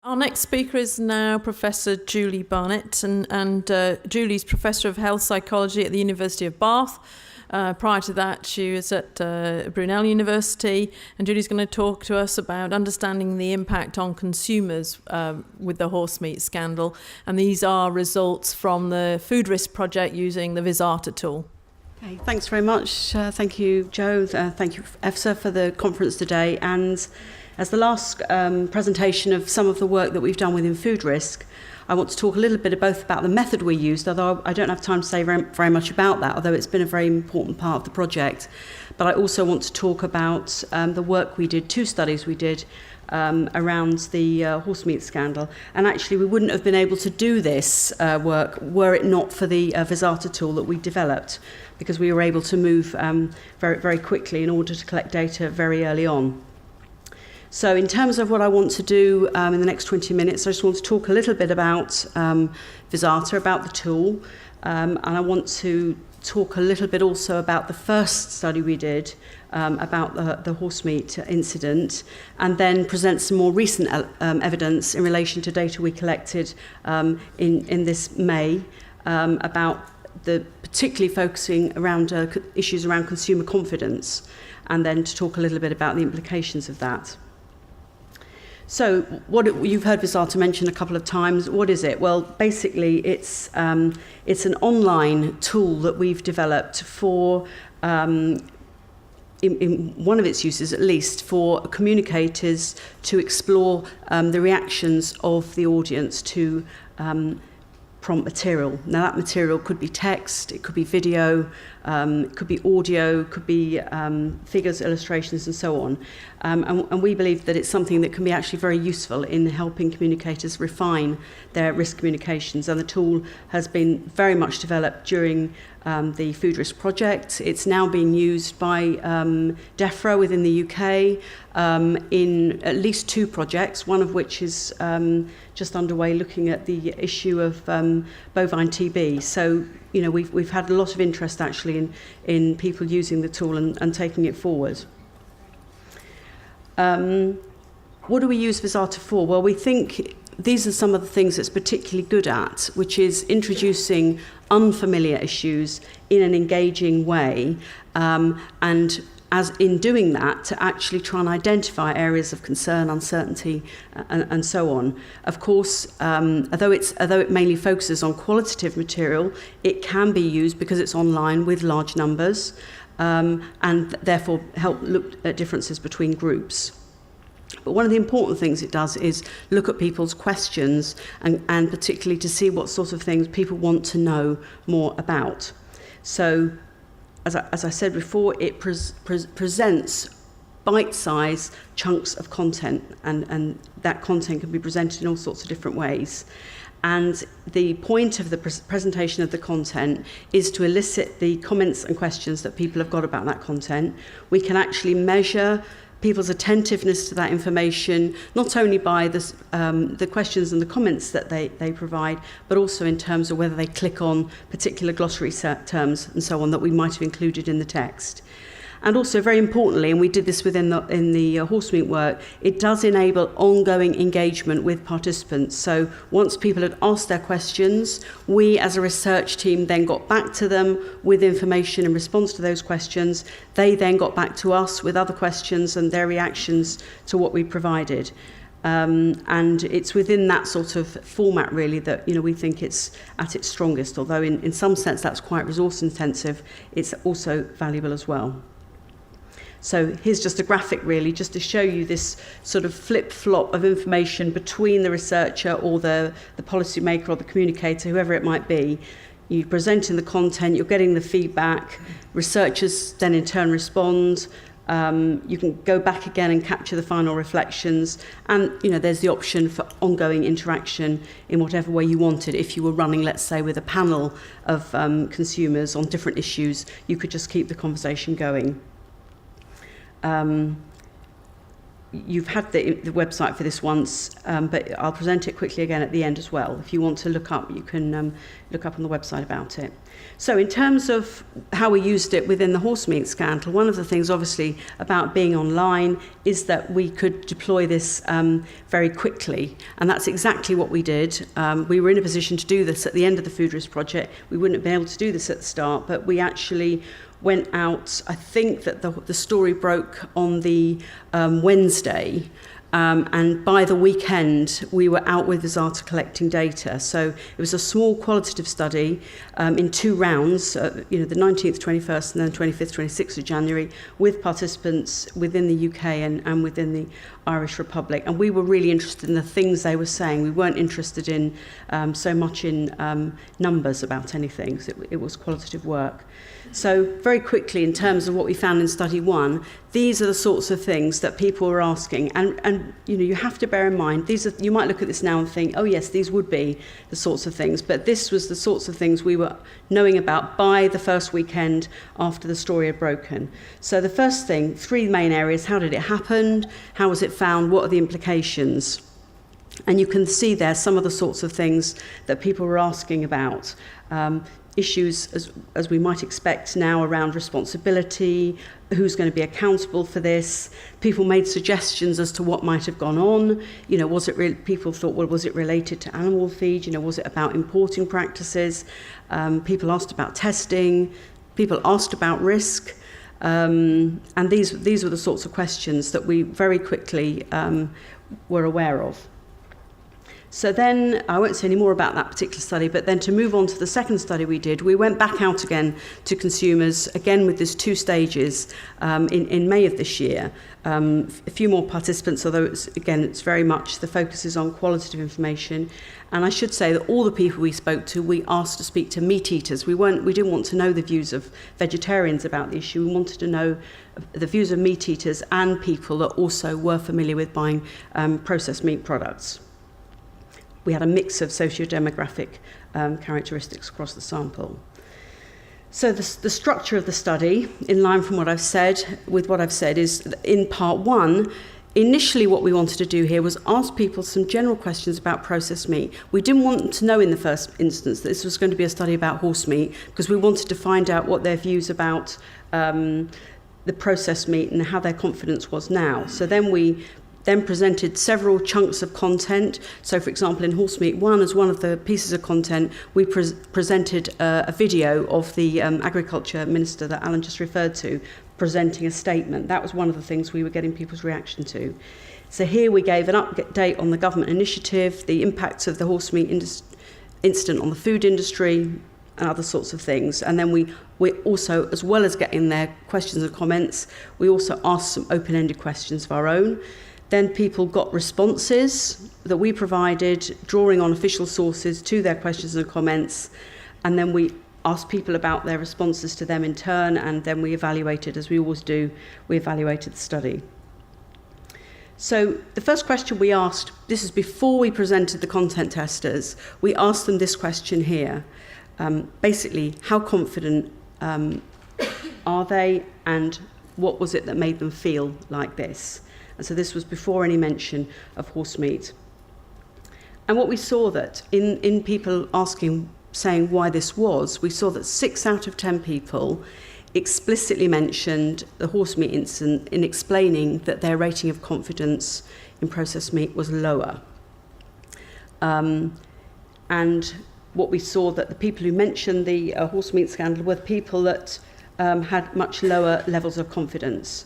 Our next speaker is now Professor Julie Barnett, and Julie's Professor of Health Psychology at the University of Bath. Prior to that, she was at Brunel University, and Julie's going to talk to us about understanding the impact on consumers with the horsemeat scandal. And these are results from the FoodRisC project using the Visata tool. Okay, thanks very much. Thank you, Joe. Thank you, EFSA, for the conference today. And as the last presentation of some of the work that we've done within FoodRisC, I want to talk a little bit both about the method we used, although I don't have time to say very much about that, although it's been a very important part of the project. But I also want to talk about the work we did, 2 studies we did around the horsemeat scandal. And actually, we wouldn't have been able to do this work were it not for the Visata tool that we developed, because we were able to move very, very quickly in order to collect data very early on. So in terms of what I want to do in the next 20 minutes, I just want to talk a little bit about Visata, about the tool, and I want to talk a little bit also about the first study we did about the horsemeat incident, and then present some more recent evidence in relation to data we collected in this May about particularly focusing around issues around consumer confidence, and then to talk a little bit about the implications of that. So you've heard Visata mentioned a couple of times. What is it? Well, basically, it's an online tool that we've developed for, in one of its uses at least, for communicators to explore the reactions of the audience to prompt material. Now, that material could be text, it could be video, it could be audio, could be figures, illustrations, and so on. And we believe that it's something that can be actually very useful in helping communicators refine their risk communications. And the tool has been very much developed during the FoodRisC project. It's now being used by DEFRA within the UK in at least 2 projects, one of which is just underway looking at the issue of bovine TB. So, you know, we've had a lot of interest actually in people using the tool and taking it forward. What do we use Visata for? Well, we think these are some of the things it's particularly good at, which is introducing unfamiliar issues in an engaging way, and as in doing that, to actually try and identify areas of concern, uncertainty, and so on. Of course, although it mainly focuses on qualitative material, it can be used because it's online with large numbers, and therefore help look at differences between groups. But one of the important things it does is look at people's questions and particularly to see what sort of things people want to know more about. So, as I said before, it presents bite-sized chunks of content, and that content can be presented in all sorts of different ways. And the point of the presentation of the content is to elicit the comments and questions that people have got about that content. We can actually measure people's attentiveness to that information, not only by the questions and the comments that they provide, but also in terms of whether they click on particular glossary terms and so on that we might have included in the text. And also, very importantly, and we did this in the horsemeat work, it does enable ongoing engagement with participants. So once people had asked their questions, we as a research team then got back to them with information in response to those questions. They then got back to us with other questions and their reactions to what we provided. And it's within that sort of format, really, that, you know, we think it's at its strongest. Although in some sense that's quite resource intensive, it's also valuable as well. So here's just a graphic, really, just to show you this sort of flip-flop of information between the researcher or the policymaker or the communicator, whoever it might be. You're presenting the content, you're getting the feedback, researchers then in turn respond. You can go back again and capture the final reflections, and, you know, there's the option for ongoing interaction in whatever way you wanted. If you were running, let's say, with a panel of consumers on different issues, you could just keep the conversation going. you've had the website for this once, but I'll present it quickly again at the end as well. If you want to look up, you can look up on the website about it. So in terms of how we used it within the horse meat scandal, one of the things obviously about being online is that we could deploy this very quickly, and that's exactly what we did. We were in a position to do this at the end of the FoodRisC project. We wouldn't have been able to do this at the start, but we actually went out, I think that the story broke on the Wednesday, and by the weekend we were out with Visata collecting data. So it was a small qualitative study in 2 rounds, the 19th, 21st and then 25th, 26th of January, with participants within the UK and within the Irish Republic. And we were really interested in the things they were saying. We weren't interested in so much in numbers about anything. So it was qualitative work. So very quickly, in terms of what we found in study 1, these are the sorts of things that people were asking. And you have to bear in mind, you might look at this now and think, oh yes, these would be the sorts of things. But this was the sorts of things we were knowing about by the first weekend after the story had broken. So the first thing, 3 main areas: how did it happen? How was it found? What are the implications? And you can see there some of the sorts of things that people were asking about. Issues, as we might expect now, around responsibility, who's going to be accountable for this. People made suggestions as to what might have gone on. Was it people thought, well, was it related to animal feed? Was it about importing practices? People asked about testing. People asked about risk. And these were the sorts of questions that we very quickly were aware of. So then, I won't say any more about that particular study, but then to move on to the second study we did, we went back out again to consumers, again with this 2 stages in May of this year. A few more participants, although it's very much, the focus is on qualitative information. And I should say that all the people we spoke to, we asked to speak to meat eaters. We didn't want to know the views of vegetarians about the issue. We wanted to know the views of meat eaters and people that also were familiar with buying processed meat products. We had a mix of socio-demographic characteristics across the sample. So the structure of the study, in line from what I've said, is in part 1, initially what we wanted to do here was ask people some general questions about processed meat. We didn't want to know in the first instance that this was going to be a study about horse meat, because we wanted to find out what their views about the processed meat and how their confidence was now. So then we presented several chunks of content. So, for example, in Horse Meat 1, as one of the pieces of content, we presented a video of the Agriculture Minister that Alan just referred to, presenting a statement. That was one of the things we were getting people's reaction to. So here we gave an update on the government initiative, the impacts of the horse meat incident on the food industry, and other sorts of things. And then we also, as well as getting their questions and comments, we also asked some open-ended questions of our own. Then people got responses that we provided, drawing on official sources to their questions and comments. And then we asked people about their responses to them in turn, and then we evaluated, as we always do, we evaluated the study. So the first question we asked, this is before we presented the content testers, we asked them this question here. Basically, how confident are they, and what was it that made them feel like this? And so this was before any mention of horse meat. And what we saw that in people saying why this was, we saw that 6 out of 10 people explicitly mentioned the horse meat incident in explaining that their rating of confidence in processed meat was lower. And what we saw that the people who mentioned the horse meat scandal were the people that had much lower levels of confidence.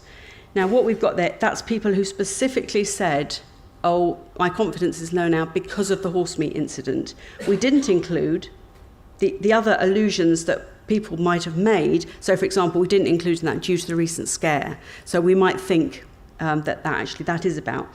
Now, what we've got there, that's people who specifically said, oh, my confidence is low now because of the horse meat incident. We didn't include the other allusions that people might have made. So, for example, we didn't include that due to the recent scare. So we might think that is about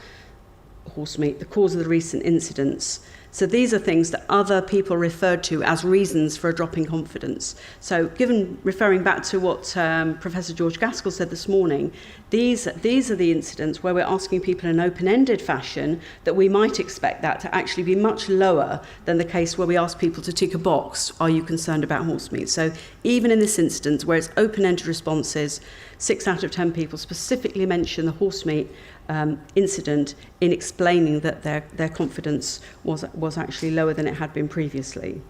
horse meat, the cause of the recent incidents. So these are things that other people referred to as reasons for a drop in confidence. So referring back to what Professor George Gaskell said this morning, these are the incidents where we're asking people in an open-ended fashion that we might expect that to actually be much lower than the case where we ask people to tick a box, are you concerned about horse meat? So even in this instance where it's open-ended responses, 6 out of 10 people specifically mention the horse meat incident in explaining that their confidence was actually lower than it had been previously.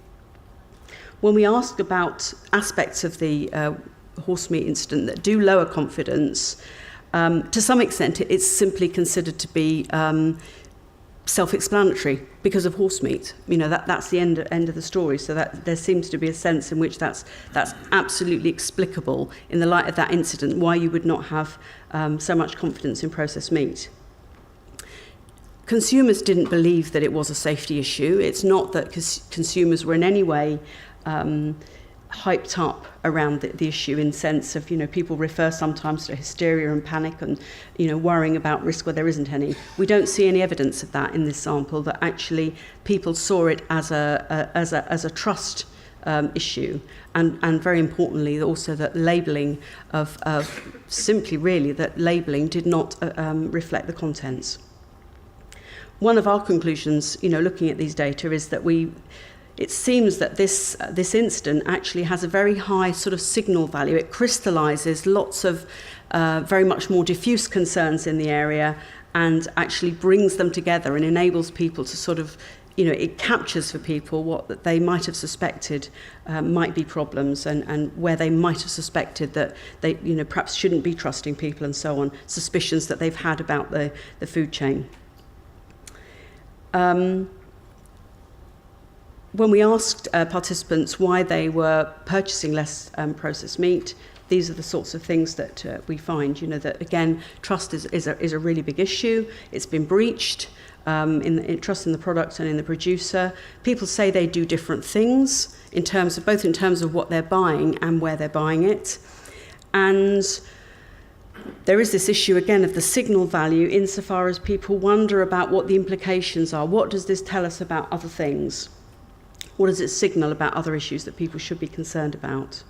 When we asked about aspects of the horsemeat incident that do lower confidence, to some extent it's simply considered to be self-explanatory because of horsemeat. You know, that's the end of the story. So that there seems to be a sense in which that's absolutely explicable in the light of that incident, why you would not have so much confidence in processed meat. Consumers didn't believe that it was a safety issue. It's not that consumers were in any way hyped up around the issue, in sense of, you know, people refer sometimes to hysteria and panic and, you know, worrying about risk where there isn't any. We don't see any evidence of that in this sample, that actually people saw it as a trust issue, and very importantly also that labelling of simply really that labelling did not reflect the contents. One of our conclusions, you know, looking at these data, is that it seems that this incident actually has a very high sort of signal value. It crystallises lots of very much more diffuse concerns in the area, and actually brings them together and enables people to sort of, you know, it captures for people what they might have suspected might be problems, and where they might have suspected that they, you know, perhaps shouldn't be trusting people and so on, suspicions that they've had about the food chain. When we asked participants why they were purchasing less processed meat, these are the sorts of things that we find. You know, that again, trust is a really big issue. It's been breached, in trust in the product and in the producer. People say they do different things in terms of what they're buying and where they're buying it, and there is this issue again of the signal value, insofar as people wonder about what the implications are. What does this tell us about other things? What does it signal about other issues that people should be concerned about?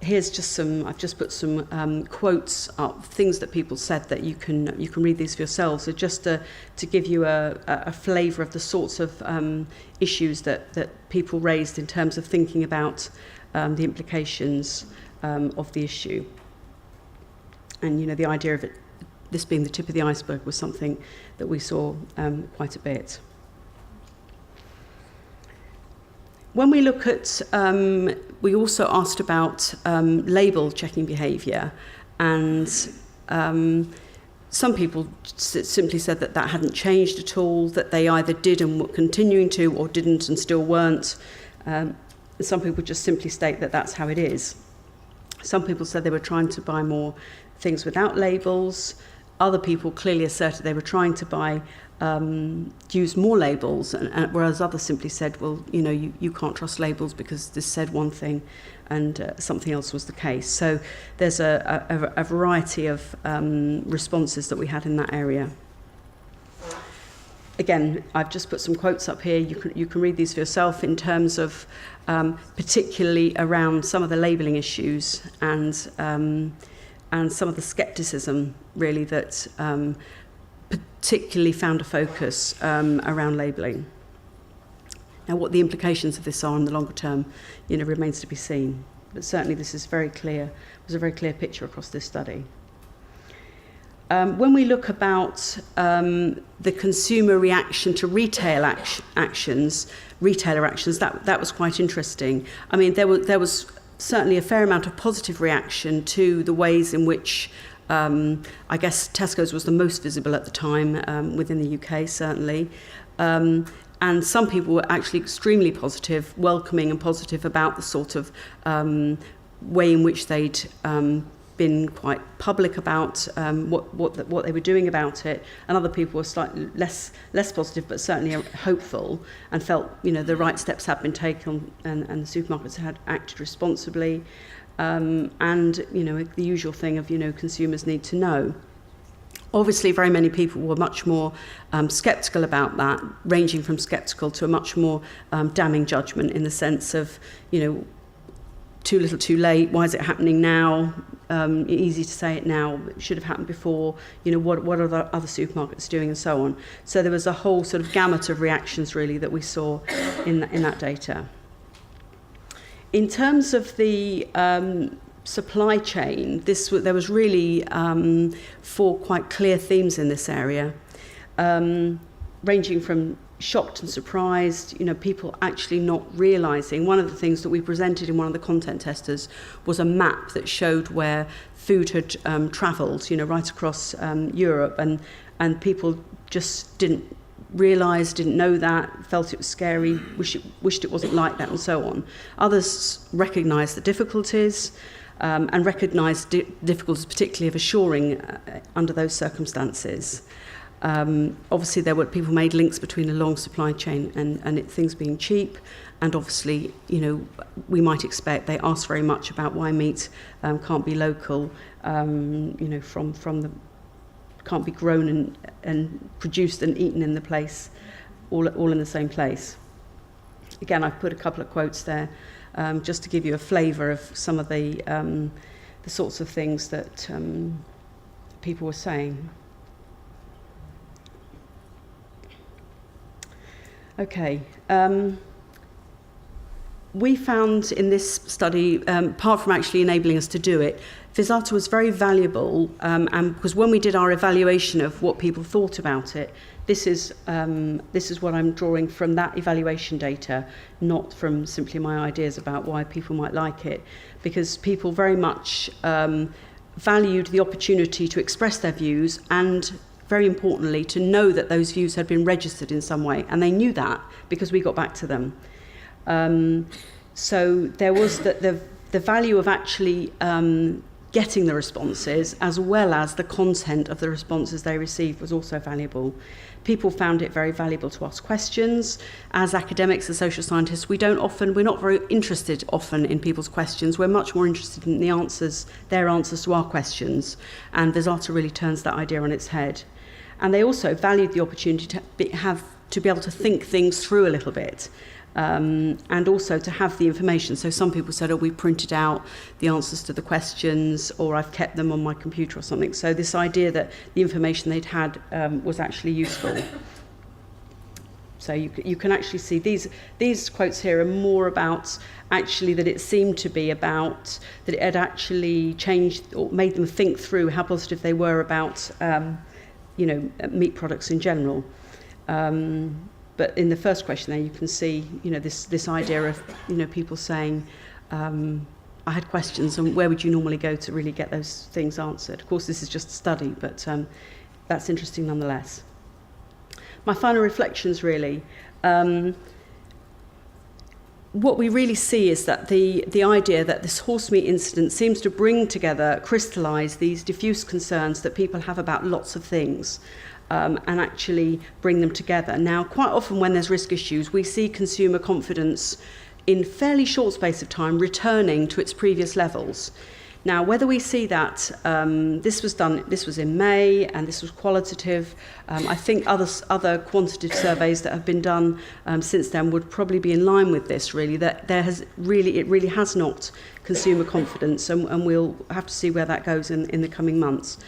Here's just I've just put some quotes up, things that people said, that you can read these for yourselves. So just to give you a flavour of the sorts of issues that people raised in terms of thinking about the implications of the issue. And, you know, the idea of it, this being the tip of the iceberg, was something that we saw quite a bit. When we look at, we also asked about label checking behaviour, and some people simply said that hadn't changed at all, that they either did and were continuing to, or didn't and still weren't. Some people just simply state that that's how it is. Some people said they were trying to buy more things without labels. Other people clearly asserted they were trying to use more labels, and whereas others simply said, well, you know, you can't trust labels because this said one thing and something else was the case. So there's a variety of responses that we had in that area. Again, I've just put some quotes up here. You can read these for yourself, in terms of particularly around some of the labelling issues and some of the scepticism, really, that particularly found a focus around labelling. Now, what the implications of this are in the longer term, you know, remains to be seen. But certainly, this is very clear. Was a very clear picture across this study. When we look about the consumer reaction to retailer actions, that was quite interesting. I mean, there was certainly a fair amount of positive reaction to the ways in which, I guess Tesco's was the most visible at the time within the UK, certainly. And some people were actually extremely positive, welcoming and positive about the sort of way in which they'd been quite public about what they were doing about it, and other people were slightly less positive, but certainly hopeful, and felt, you know, the right steps had been taken and the supermarkets had acted responsibly, and, you know, the usual thing of, you know, consumers need to know. Obviously, very many people were much more sceptical about that, ranging from sceptical to a much more damning judgment, in the sense of, you know, too little, too late. Why is it happening now? Easy to say it now. It should have happened before. You know, what are the other supermarkets doing, and so on. So there was a whole sort of gamut of reactions, really, that we saw in that data. In terms of the supply chain, there was really 4 quite clear themes in this area, ranging from shocked and surprised, people actually not realising. One of the things that we presented in one of the content testers was a map that showed where food had travelled, right across Europe, and people just didn't realise, didn't know that, felt it was scary, wished it wasn't like that, and so on. Others recognised the difficulties, and recognised difficulties particularly of assuring under those circumstances. Obviously, people made links between a long supply chain and things being cheap, and obviously, we might expect they ask very much about why meat can't be local, can't be grown and produced and eaten in the place, all in the same place. Again, I've put a couple of quotes there just to give you a flavour of some of the sorts of things that people were saying. Okay. We found in this study, apart from actually enabling us to do it, Visata was very valuable, and because when we did our evaluation of what people thought about it, this is what I'm drawing from that evaluation data, not from simply my ideas about why people might like it, because people very much valued the opportunity to express their views and, very importantly, to know that those views had been registered in some way, and they knew that because we got back to them. So there was the value of actually getting the responses, as well as the content of the responses they received, was also valuable. People found it very valuable to ask questions. As academics and social scientists, we're not very interested often in people's questions. We're much more interested in their answers to our questions. And Visata really turns that idea on its head. And they also valued the opportunity to be able to think things through a little bit. And also to have the information. So some people said, we printed out the answers to the questions, or I've kept them on my computer or something. So this idea that the information they'd had was actually useful. So you can actually see these quotes here are more about actually that it seemed to be about that it had actually changed or made them think through how positive they were about meat products in general. But in the first question there, you can see, this idea of, people saying, I had questions, and where would you normally go to really get those things answered? Of course, this is just a study, but that's interesting nonetheless. My final reflections, really. What we really see is that the idea that this horse meat incident seems to bring together, crystallise these diffuse concerns that people have about lots of things. And actually bring them together. Now, quite often when there's risk issues, we see consumer confidence in fairly short space of time returning to its previous levels. Now, whether we see that, this was in May, and this was qualitative. I think other quantitative surveys that have been done since then would probably be in line with this, really, that it really has knocked consumer confidence, and we'll have to see where that goes in the coming months.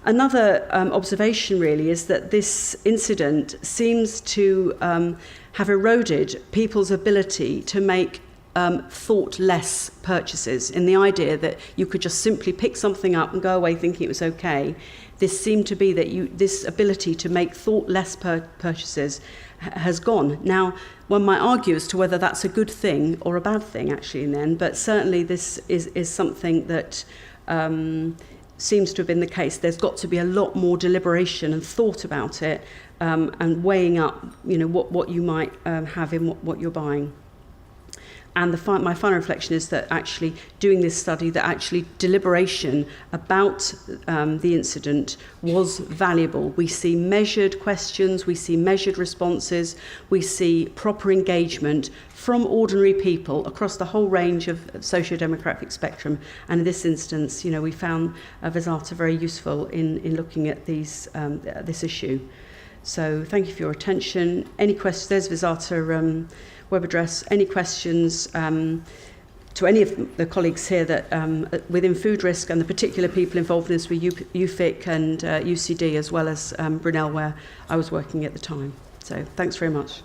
Another observation, really, is that this incident seems to have eroded people's ability to make thoughtless purchases, in the idea that you could just simply pick something up and go away thinking it was okay. This seemed to be that this ability to make thoughtless purchases has gone. Now, one might argue as to whether that's a good thing or a bad thing, actually, in the end, but certainly this is something that seems to have been the case. There's got to be a lot more deliberation and thought about it, and weighing up, what you might have in what you're buying. And my final reflection is that actually doing this study, that actually deliberation about the incident was valuable. We see measured questions, we see measured responses, we see proper engagement from ordinary people across the whole range of socio-demographic spectrum. And in this instance, we found Visata very useful in looking at this issue. So thank you for your attention. Any questions? There's Visata web address. Any questions to any of the colleagues here that within FoodRisC and the particular people involved in this were UFIC and UCD, as well as Brunel, where I was working at the time. So thanks very much.